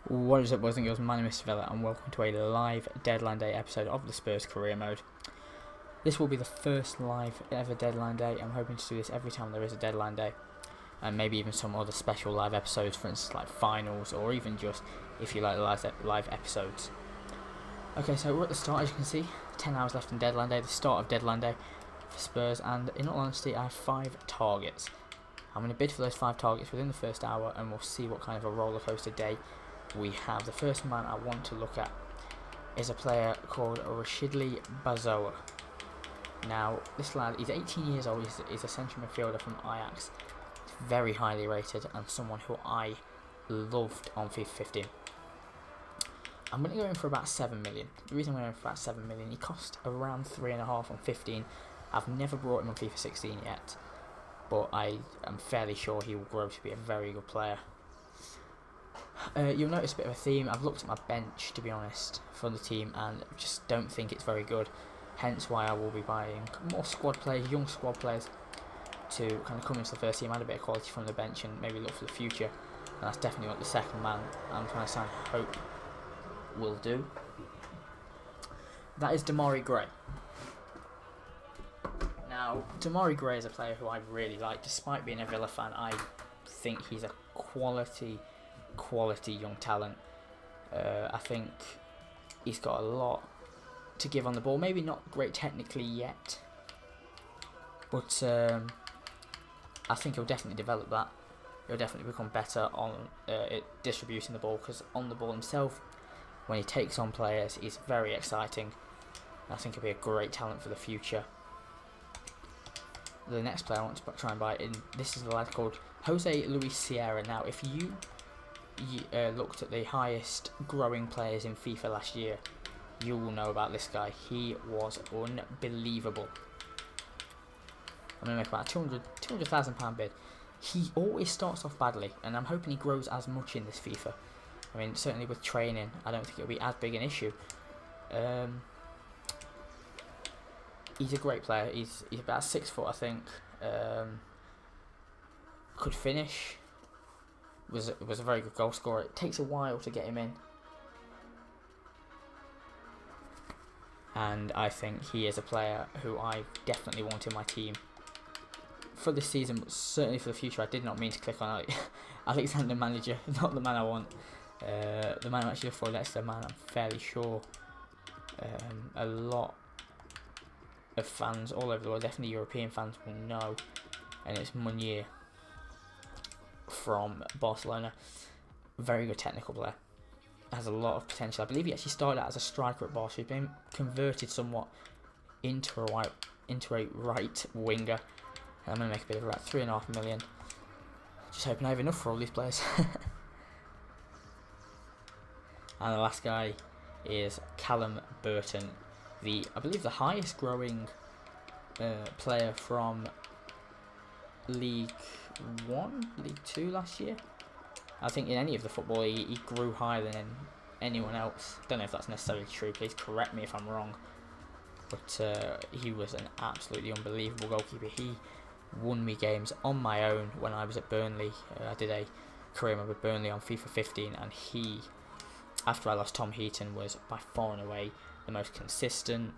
What is up, boys and girls? My name is Villa, and welcome to a live Deadline Day episode of the Spurs Career Mode. This will be the first live ever Deadline Day. I'm hoping to do this every time there is a Deadline Day, and maybe even some other special live episodes, for instance like finals, or even just if you like live episodes. Okay, so we're at the start, as you can see, 10 hours left in Deadline Day, the start of Deadline Day for Spurs, and in all honesty I have 5 targets. I'm going to bid for those 5 targets within the first hour, and we'll see what kind of a roller coaster day we have. The first man I want to look at is a player called Rashidli Bazoa. Now, this lad, he's 18 years old, he's a central midfielder from Ajax. He's very highly rated and someone who I loved on FIFA 15. I'm going to go in for about 7 million. The reason I'm going for about 7 million, he cost around 3.5 on 15. I've never brought him on FIFA 16 yet, but I am fairly sure he will grow to be a very good player. You'll notice a bit of a theme. I've looked at my bench, to be honest, for the team, and just don't think it's very good. Hence why I will be buying more squad players, young squad players, to kind of come into the first team, add a bit of quality from the bench, and maybe look for the future. And that's definitely what the second man I'm trying to sign hope will do. That is Demarai Gray. Now, Demarai Gray is a player who I really like. Despite being a Villa fan, I think he's a quality young talent. I think he's got a lot to give on the ball. Maybe not great technically yet, but I think he'll definitely develop that. He'll definitely become better on distributing the ball, because on the ball himself, when he takes on players, he's very exciting. I think he'll be a great talent for the future. The next player I want to try and buy in, this is a lad called Jose Luis Sierra. Now, if you looked at the highest growing players in FIFA last year, you will know about this guy. He was unbelievable. I'm going to make about £200,000 bid. He always starts off badly, and I'm hoping he grows as much in this FIFA. I mean, certainly with training, I don't think it'll be as big an issue. He's a great player. He's about 6 foot, I think. Could finish. Was a very good goal scorer. It takes a while to get him in, and I think he is a player who I definitely want in my team for this season, but certainly for the future. I did not mean to click on Alexander Manager, not the man I want. The man I'm actually looking for, that's the man I'm fairly sure a lot of fans all over the world, definitely European fans, will know, and it's Meunier from Barcelona. Very good technical player, has a lot of potential. I believe he actually started out as a striker at Barca. He's been converted somewhat into a right winger, and I'm going to make a bid of about 3.5 million. Just hoping I have enough for all these players. And the last guy is Callum Burton, I believe the highest growing player from League 1, League 2 last year. I think in any of the football he grew higher than anyone else. Don't know if that's necessarily true, please correct me if I'm wrong. But he was an absolutely unbelievable goalkeeper. He won me games on my own when I was at Burnley. I did a career mode with Burnley on FIFA 15, and he, after I lost Tom Heaton, was by far and away the most consistent,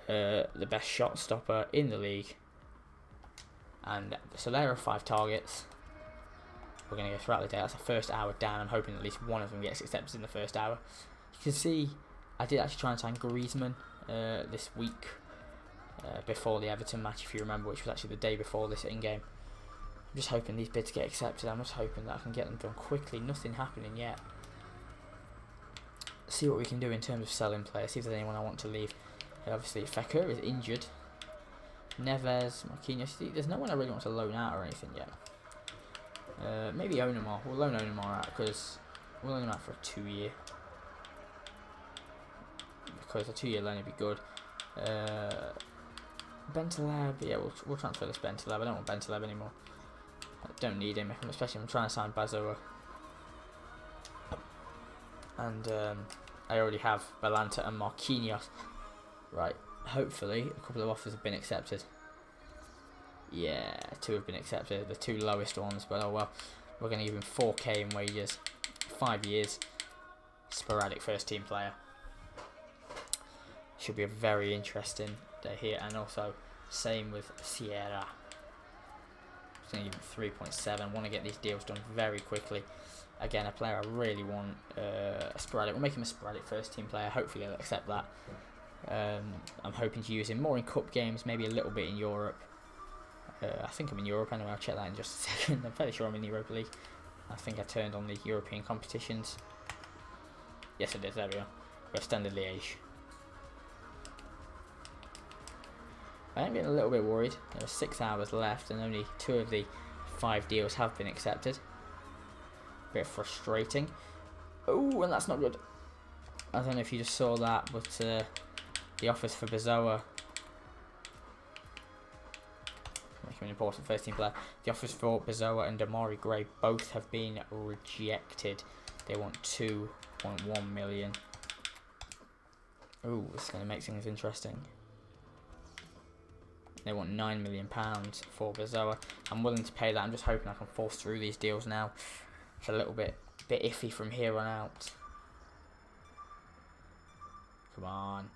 the best shot stopper in the league. And so there are 5 targets. We're going to go throughout the day. That's the first hour down. I'm hoping at least one of them gets accepted in the first hour. You can see I did actually try and sign Griezmann this week before the Everton match, if you remember, which was actually the day before this in-game. I'm just hoping these bids get accepted. I'm just hoping that I can get them done quickly. Nothing happening yet. See what we can do in terms of selling players. See if there's anyone I want to leave. Obviously, Fekir is injured. Neves, Marquinhos. There's no one I really want to loan out or anything yet. Maybe Onamar. We'll loan Onamar out because we'll loan him out for a 2-year. Because a 2-year loan would be good. Bentaleb. Yeah, we'll transfer this Bentaleb. I don't want Bentaleb anymore. I don't need him, especially if I'm trying to sign Bazoa. And I already have Balanta and Marquinhos. Right, hopefully a couple of offers have been accepted. Yeah, 2 have been accepted, the 2 lowest ones, but oh well. We're going to give him 4k in wages, 5 years, sporadic first team player. Should be a very interesting day here, and also same with Sierra. It's only 3.7. Want to get these deals done very quickly. Again, a player I really want, a sporadic. We'll make him a sporadic first team player. Hopefully he'll accept that. I'm hoping to use him more in cup games, maybe a little bit in Europe. I think I'm in Europe anyway. I'll check that in just a second. I'm fairly sure I'm in the Europa League. I think I turned on the European competitions. Yes, I did. There we are. We're Standard Liège. I am getting a little bit worried. There are 6 hours left and only 2 of the 5 deals have been accepted. Bit frustrating. Oh, and that's not good. I don't know if you just saw that, but the offers for Bazoa, make him an important first team player. The offers for Bazoa and Damari Gray both have been rejected. They want 2.1 million. Oh, this is going to make things interesting. They want £9 million for Bazoa. I'm willing to pay that. I'm just hoping I can force through these deals now. It's a little bit iffy from here on out. Come on.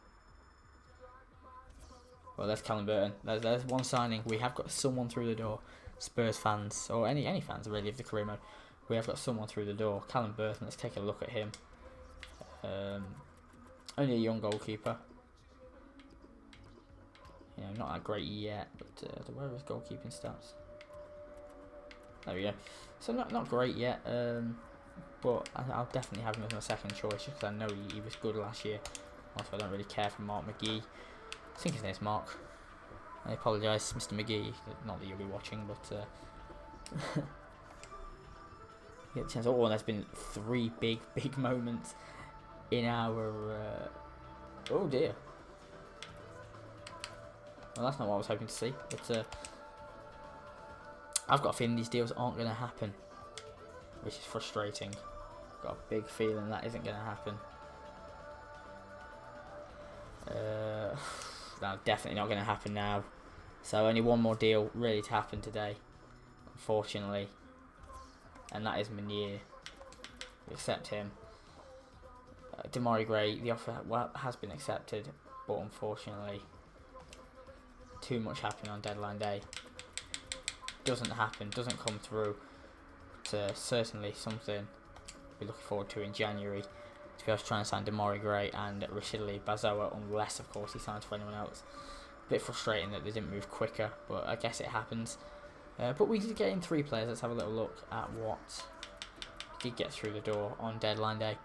Well, there's Callum Burton. There's one signing. We have got someone through the door. Spurs fans, or any fans really of the career mode. We have got someone through the door. Callum Burton. Let's take a look at him. Only a young goalkeeper. You know, not that great yet, but where are his goalkeeping stats? There we go. So not great yet, but I'll definitely have him as my second choice just because I know he was good last year. Also, I don't really care for Mark McGee. I think his name's Mark. I apologise, Mr. McGee. Not that you'll be watching, but get a chance. Oh, and there's been 3 big moments in our. Oh dear. Well, that's not what I was hoping to see, but I've got a feeling these deals aren't going to happen, which is frustrating. Got a big feeling that isn't going to happen. No, definitely not going to happen now. So only one more deal really to happen today, unfortunately, and that is Meunier. We accept him. Damari Gray, the offer has been accepted, but unfortunately, too much happening on deadline day. Doesn't happen, doesn't come through. But certainly something we're looking forward to in January, to be able to try and sign Damari Gray and Rashidali Bazoa, unless of course he signs for anyone else. A bit frustrating that they didn't move quicker, but I guess it happens. But we did get in 3 players. Let's have a little look at what did get through the door on deadline day.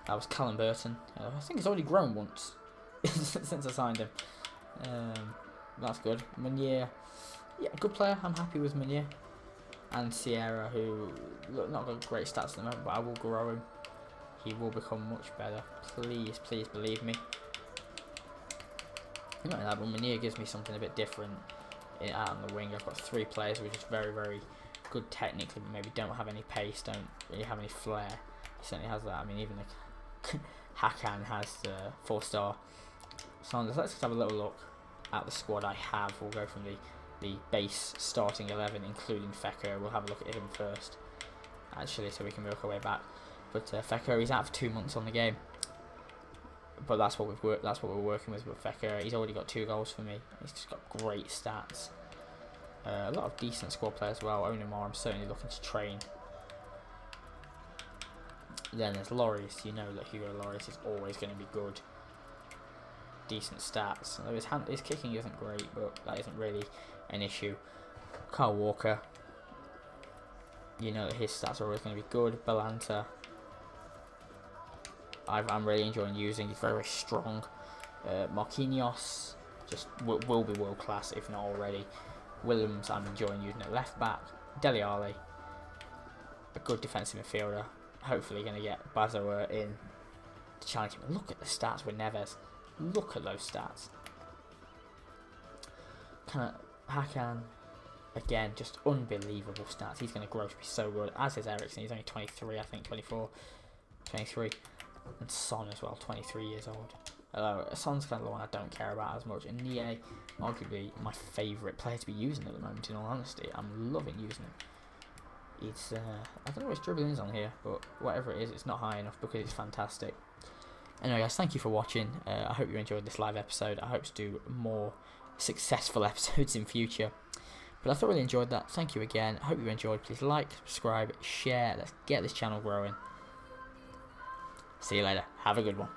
That was Callum Burton. I think he's already grown once since I signed him. That's good. Meunier, yeah, good player. I'm happy with Meunier. And Sierra, who not got great stats at the moment, but I will grow him. He will become much better. Please, please believe me. Not that, but Meunier gives me something a bit different out on the wing. I've got 3 players who are just very, very good technically, but maybe don't have any pace, don't really have any flair. He certainly has that. I mean, even the Hakan has 4-star. So let's just have a little look at the squad I have. We'll go from the base starting 11, including Fekir. We'll have a look at him first, actually, so we can work our way back. But Fekir, he's out for 2 months on the game. But that's what we're working with Fekir. He's already got 2 goals for me. He's just got great stats. A lot of decent squad players as well. Onimar, I'm certainly looking to train. Then there's Lloris. You know that Hugo Lloris is always going to be good. Decent stats. His kicking isn't great, but that isn't really an issue. Kyle Walker. You know that his stats are always going to be good. Balanta. I'm really enjoying using. He's very, very strong. Marquinhos just will be world class if not already. Williams, I'm enjoying using at left back. Dele Alli, a good defensive midfielder. Hopefully going to get Bazoa in to challenge him. Look at the stats with Neves. Look at those stats. Hakan, again, just unbelievable stats. He's going to grow to be so good, as is Eriksen. He's only 23, I think, 24, 23. And Son as well, 23 years old. Although Son's kind of the one I don't care about as much. And Nie, arguably my favourite player to be using at the moment, in all honesty. I'm loving using him. It's I don't know what his dribbling is on here, but whatever it is, it's not high enough because it's fantastic. Anyway, guys, thank you for watching. I hope you enjoyed this live episode. I hope to do more successful episodes in future. But I thoroughly enjoyed that. Thank you again. I hope you enjoyed. Please like, subscribe, share. Let's get this channel growing. See you later. Have a good one.